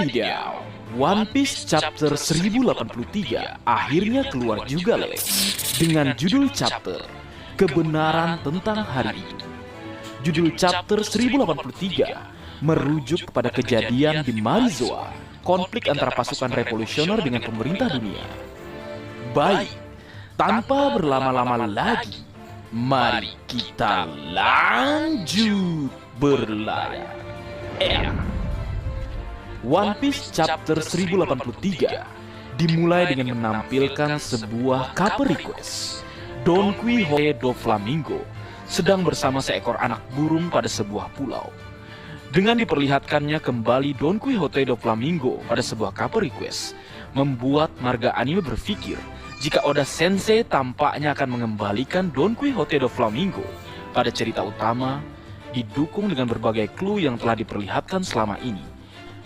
Wadidaw, One Piece chapter 1083 akhirnya keluar juga lele. Dengan judul chapter, Kebenaran Tentang Hari Itu. Judul chapter 1083 merujuk kepada kejadian di Marizoa, konflik antara pasukan revolusioner dengan pemerintah dunia. Baik, tanpa berlama-lama lagi, mari kita lanjut berlayar. One Piece chapter 1083 dimulai dengan menampilkan sebuah cover request. Don Quixote do Flamingo sedang bersama seekor anak burung pada sebuah pulau. Dengan diperlihatkannya kembali Don Quixote do Flamingo pada sebuah cover request, membuat marga anime berpikir jika Oda Sensei tampaknya akan mengembalikan Don Quixote do Flamingo pada cerita utama, didukung dengan berbagai clue yang telah diperlihatkan selama ini.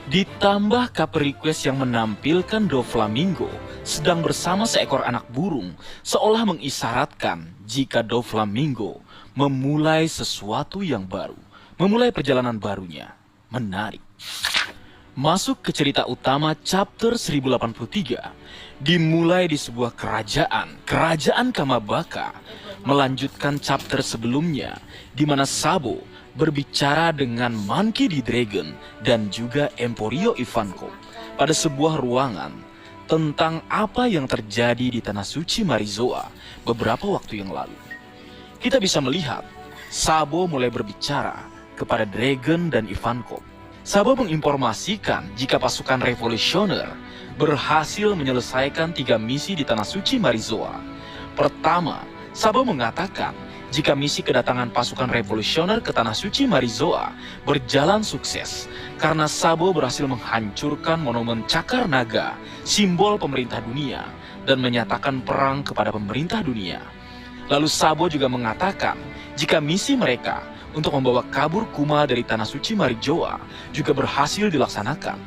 Ditambah cover request yang menampilkan Doflamingo sedang bersama seekor anak burung, seolah mengisyaratkan jika Doflamingo memulai sesuatu yang baru, memulai perjalanan barunya. Menarik. Masuk ke cerita utama chapter 1083, dimulai di sebuah kerajaan Kamabaka, melanjutkan chapter sebelumnya, di mana Sabo berbicara dengan Monkey D. Dragon dan juga Emporio Ivankov pada sebuah ruangan tentang apa yang terjadi di Tanah Suci Marizoa beberapa waktu yang lalu. Kita bisa melihat Sabo mulai berbicara kepada Dragon dan Ivankov. Sabo menginformasikan jika pasukan revolusioner berhasil menyelesaikan 3 misi di Tanah Suci Marizoa. Pertama, Sabo mengatakan jika misi kedatangan pasukan revolusioner ke Tanah Suci Marizoa berjalan sukses karena Sabo berhasil menghancurkan monumen Cakar Naga, simbol pemerintah dunia, dan menyatakan perang kepada pemerintah dunia. Lalu Sabo juga mengatakan jika misi mereka untuk membawa kabur Kuma dari Tanah Suci Marizoa juga berhasil dilaksanakan.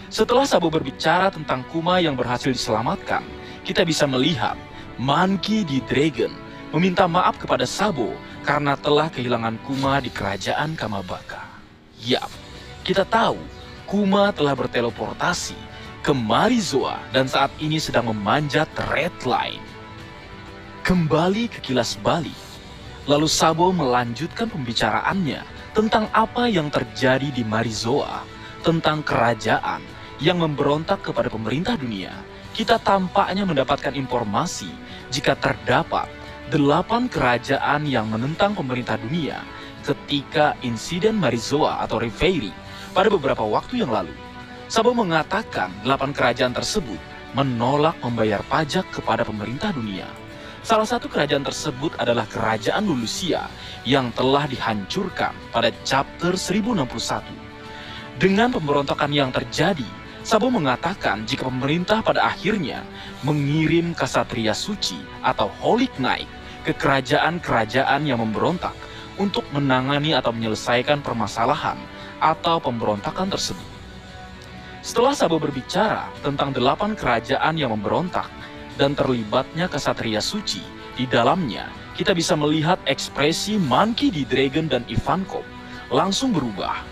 Setelah Sabo berbicara tentang Kuma yang berhasil diselamatkan, kita bisa melihat Monkey D. Dragon meminta maaf kepada Sabo karena telah kehilangan Kuma di kerajaan Kamabaka. Yap, kita tahu Kuma telah berteleportasi ke Marizoa dan saat ini sedang memanjat Red Line. Kembali ke kilas balik, lalu Sabo melanjutkan pembicaraannya tentang apa yang terjadi di Marizoa, tentang kerajaan yang memberontak kepada pemerintah dunia. Kita tampaknya mendapatkan informasi jika terdapat 8 kerajaan yang menentang pemerintah dunia ketika insiden Marizoa atau Reverie pada beberapa waktu yang lalu. Sabo mengatakan 8 kerajaan tersebut menolak membayar pajak kepada pemerintah dunia. Salah satu kerajaan tersebut adalah kerajaan Lulusia yang telah dihancurkan pada chapter 1061. Dengan pemberontakan yang terjadi, Sabo mengatakan jika pemerintah pada akhirnya mengirim Ksatria Suci atau Holy Knight ke kerajaan-kerajaan yang memberontak untuk menangani atau menyelesaikan permasalahan atau pemberontakan tersebut. Setelah Sabo berbicara tentang 8 kerajaan yang memberontak dan terlibatnya Ksatria Suci, di dalamnya kita bisa melihat ekspresi Monkey D. Dragon dan Ivankov langsung berubah.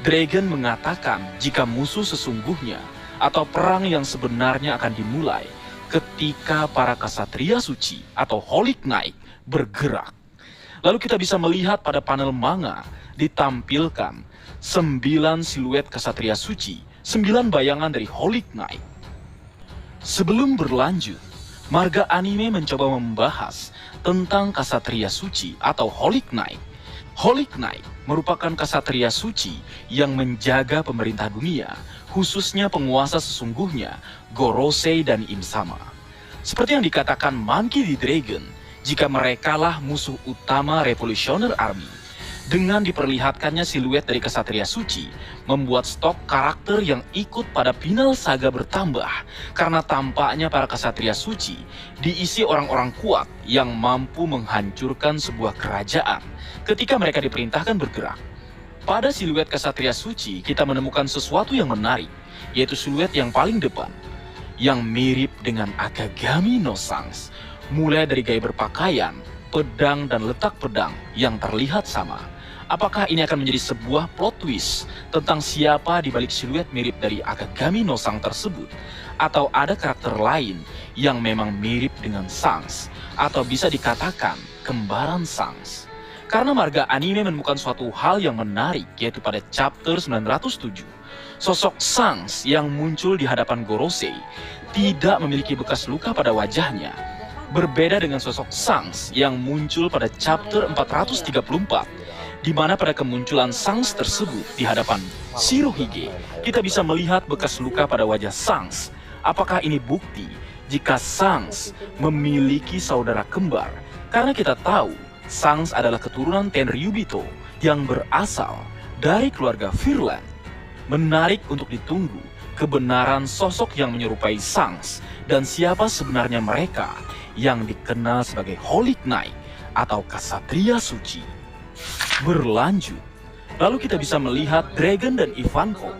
Dragon mengatakan jika musuh sesungguhnya atau perang yang sebenarnya akan dimulai ketika para Ksatria Suci atau Holy Knight bergerak. Lalu kita bisa melihat pada panel manga ditampilkan 9 siluet Ksatria Suci, 9 bayangan dari Holy Knight. Sebelum berlanjut, marga anime mencoba membahas tentang Ksatria Suci atau Holy Knight. Holy Knight merupakan Ksatria Suci yang menjaga pemerintah dunia, khususnya penguasa sesungguhnya, Gorosei dan Imsama. Seperti yang dikatakan Monkey D. Dragon, jika merekalah musuh utama Revolutioner Army. Dengan diperlihatkannya siluet dari Ksatria Suci, membuat stok karakter yang ikut pada final saga bertambah, karena tampaknya para Ksatria Suci diisi orang-orang kuat yang mampu menghancurkan sebuah kerajaan ketika mereka diperintahkan bergerak. Pada siluet Ksatria Suci, kita menemukan sesuatu yang menarik, yaitu siluet yang paling depan, yang mirip dengan Akagami no Sans, mulai dari gaya berpakaian, pedang dan letak pedang yang terlihat sama. Apakah ini akan menjadi sebuah plot twist tentang siapa di balik siluet mirip dari Akagami no Sang tersebut? Atau ada karakter lain yang memang mirip dengan Sans? Atau bisa dikatakan kembaran Sans? Karena marga anime menemukan suatu hal yang menarik, yaitu pada chapter 907. Sosok Sans yang muncul di hadapan Gorosei tidak memiliki bekas luka pada wajahnya. Berbeda dengan sosok Sans yang muncul pada chapter 434, di mana pada kemunculan Sans tersebut di hadapan Shirohige, kita bisa melihat bekas luka pada wajah Sans. Apakah ini bukti jika Sans memiliki saudara kembar? Karena kita tahu Sans adalah keturunan Tenryubito yang berasal dari keluarga Virland. Menarik untuk ditunggu kebenaran sosok yang menyerupai Sans dan siapa sebenarnya mereka yang dikenal sebagai Holy Knight atau Ksatria Suci. Berlanjut, lalu kita bisa melihat Dragon dan Ivankov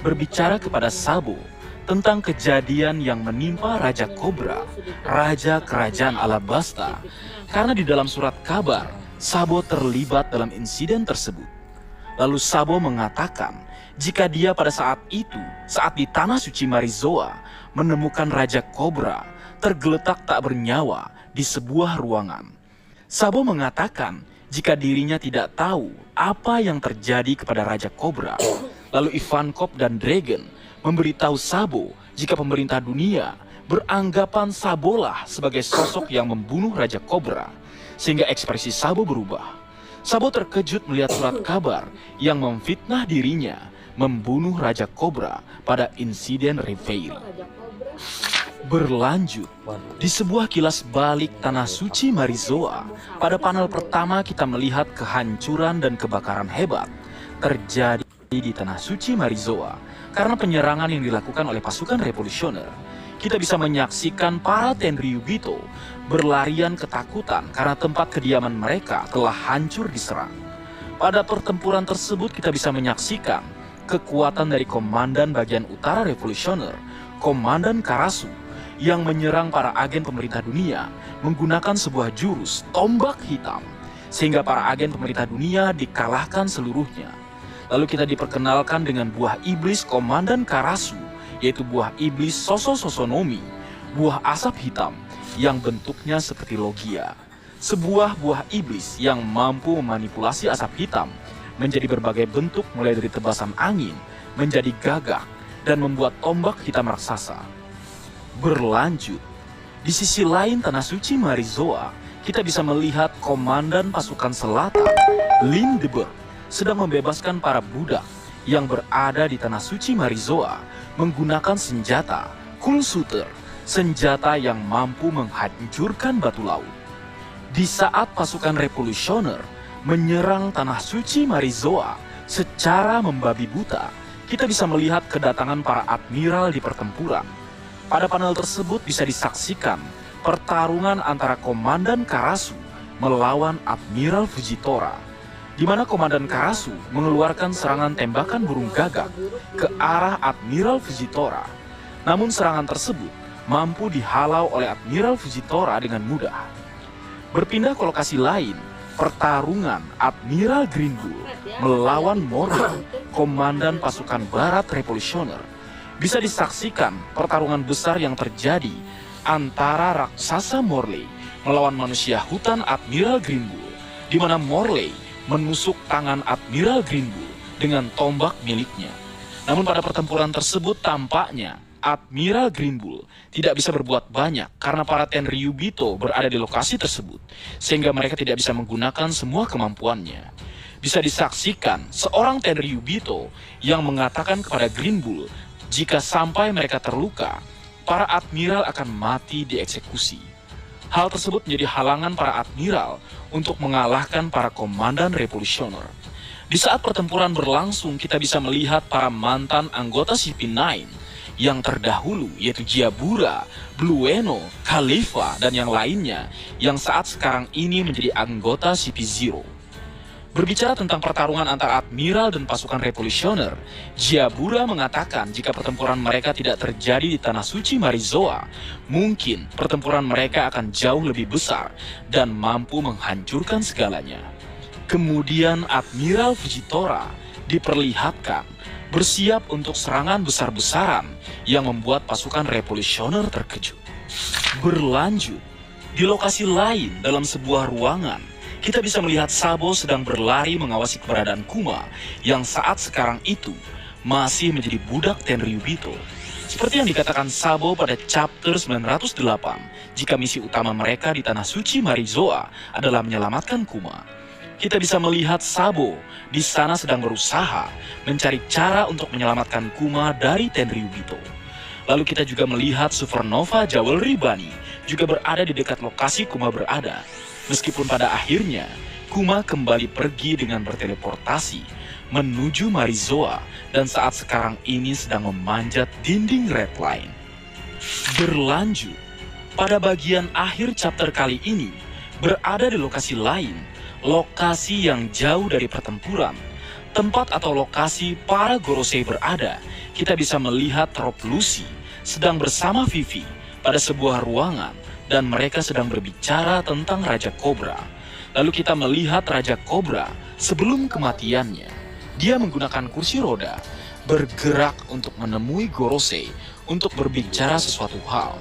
berbicara kepada Sabo tentang kejadian yang menimpa Raja Cobra, Raja Kerajaan Alabasta, karena di dalam surat kabar, Sabo terlibat dalam insiden tersebut. Lalu Sabo mengatakan, jika dia pada saat itu, saat di Tanah Suci Marizoa, menemukan Raja Cobra tergeletak tak bernyawa di sebuah ruangan. Sabo mengatakan, jika dirinya tidak tahu apa yang terjadi kepada Raja Cobra. Lalu Ivankov dan Dragon memberitahu Sabo jika pemerintah dunia beranggapan Sabolah sebagai sosok yang membunuh Raja Cobra, sehingga ekspresi Sabo berubah. Sabo terkejut melihat surat kabar yang memfitnah dirinya membunuh Raja Cobra pada insiden Reveille. Berlanjut, di sebuah kilas balik Tanah Suci Marizoa, pada panel pertama kita melihat kehancuran dan kebakaran hebat terjadi di Tanah Suci Marizoa karena penyerangan yang dilakukan oleh pasukan revolusioner. Kita bisa menyaksikan para Tenryubito berlarian ketakutan karena tempat kediaman mereka telah hancur diserang. Pada pertempuran tersebut kita bisa menyaksikan kekuatan dari Komandan Bagian Utara Revolusioner, Komandan Karasu, yang menyerang para agen pemerintah dunia menggunakan sebuah jurus tombak hitam, sehingga para agen pemerintah dunia dikalahkan seluruhnya. Lalu kita diperkenalkan dengan buah iblis Komandan Karasu, yaitu buah iblis Sosososonomi, buah asap hitam yang bentuknya seperti logia. Sebuah buah iblis yang mampu memanipulasi asap hitam menjadi berbagai bentuk, mulai dari tebasan angin, menjadi gagak, dan membuat tombak hitam raksasa. Berlanjut, di sisi lain Tanah Suci Marizoa, kita bisa melihat Komandan Pasukan Selatan, Lindeberg, sedang membebaskan para budak yang berada di Tanah Suci Marizoa menggunakan senjata Kulsuter, senjata yang mampu menghancurkan batu laut. Di saat pasukan revolusioner menyerang Tanah Suci Marizoa secara membabi buta, kita bisa melihat kedatangan para admiral di pertempuran. Pada panel tersebut bisa disaksikan pertarungan antara Komandan Karasu melawan Admiral Fujitora, di mana Komandan Karasu mengeluarkan serangan tembakan burung gagak ke arah Admiral Fujitora. Namun serangan tersebut mampu dihalau oleh Admiral Fujitora dengan mudah. Berpindah ke lokasi lain, pertarungan Admiral Green Bull melawan Morley, Komandan Pasukan Barat Revolusioner. Bisa disaksikan pertarungan besar yang terjadi antara raksasa Morley melawan manusia hutan Admiral Green Bull, di mana Morley menusuk tangan Admiral Green Bull dengan tombak miliknya. Namun pada pertempuran tersebut tampaknya Admiral Green Bull tidak bisa berbuat banyak karena para Tenryubito berada di lokasi tersebut, sehingga mereka tidak bisa menggunakan semua kemampuannya. Bisa disaksikan seorang Tenryubito yang mengatakan kepada Green Bull jika sampai mereka terluka, para admiral akan mati dieksekusi. Hal tersebut menjadi halangan para admiral untuk mengalahkan para komandan revolusioner. Di saat pertempuran berlangsung, kita bisa melihat para mantan anggota CP9 yang terdahulu, yaitu Jiabura, Blueno, Khalifa, dan yang lainnya, yang saat sekarang ini menjadi anggota CP0. Berbicara tentang pertarungan antara admiral dan pasukan revolusioner, Jiabura mengatakan jika pertempuran mereka tidak terjadi di Tanah Suci Marizoa, mungkin pertempuran mereka akan jauh lebih besar dan mampu menghancurkan segalanya. Kemudian Admiral Fujitora diperlihatkan bersiap untuk serangan besar-besaran yang membuat pasukan revolusioner terkejut. Berlanjut, di lokasi lain dalam sebuah ruangan, kita bisa melihat Sabo sedang berlari mengawasi keberadaan Kuma yang saat sekarang itu masih menjadi budak Tenryubito. Seperti yang dikatakan Sabo pada chapter 908, jika misi utama mereka di Tanah Suci Marizoa adalah menyelamatkan Kuma. Kita bisa melihat Sabo di sana sedang berusaha mencari cara untuk menyelamatkan Kuma dari Tenryubito. Lalu kita juga melihat Supernova Jewelry Bunny juga berada di dekat lokasi Kuma berada. Meskipun pada akhirnya, Kuma kembali pergi dengan berteleportasi menuju Marizoa dan saat sekarang ini sedang memanjat dinding Red Line. Berlanjut, pada bagian akhir chapter kali ini, berada di lokasi lain, lokasi yang jauh dari pertempuran, tempat atau lokasi para Gorosei berada. Kita bisa melihat Rob Lucy sedang bersama Vivi pada sebuah ruangan dan mereka sedang berbicara tentang Raja Cobra. Lalu kita melihat Raja Cobra sebelum kematiannya. Dia menggunakan kursi roda, bergerak untuk menemui Gorosei untuk berbicara sesuatu hal.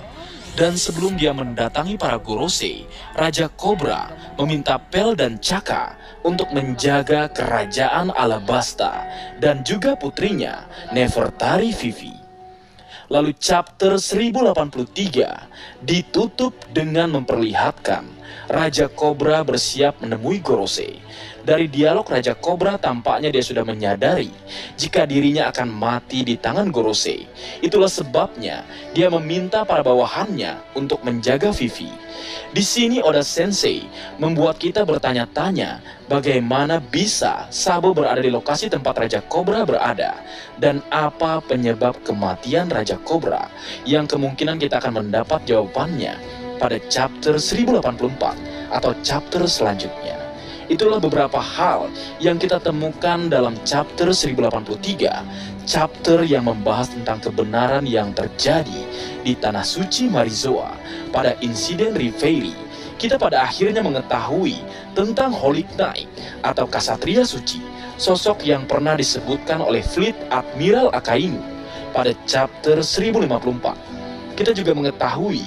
Dan sebelum dia mendatangi para Gorosei, Raja Cobra meminta Pel dan Chaka untuk menjaga kerajaan Alabasta dan juga putrinya, Nefertari Vivi. Lalu chapter 1083 ditutup dengan memperlihatkan Raja Cobra bersiap menemui Gorosei. Dari dialog Raja Cobra tampaknya dia sudah menyadari jika dirinya akan mati di tangan Gorosei. Itulah sebabnya dia meminta para bawahannya untuk menjaga Vivi. Di sini Oda Sensei membuat kita bertanya-tanya bagaimana bisa Sabo berada di lokasi tempat Raja Cobra berada dan apa penyebab kematian Raja Cobra yang kemungkinan kita akan mendapat jawabannya pada chapter 1084 atau chapter selanjutnya. Itulah beberapa hal yang kita temukan dalam chapter 1083, chapter yang membahas tentang kebenaran yang terjadi di Tanah Suci Marizoa pada insiden Reverie. Kita pada akhirnya mengetahui tentang Holy Knight atau Kasatria Suci, sosok yang pernah disebutkan oleh Fleet Admiral Akainu pada chapter 1054. Kita juga mengetahui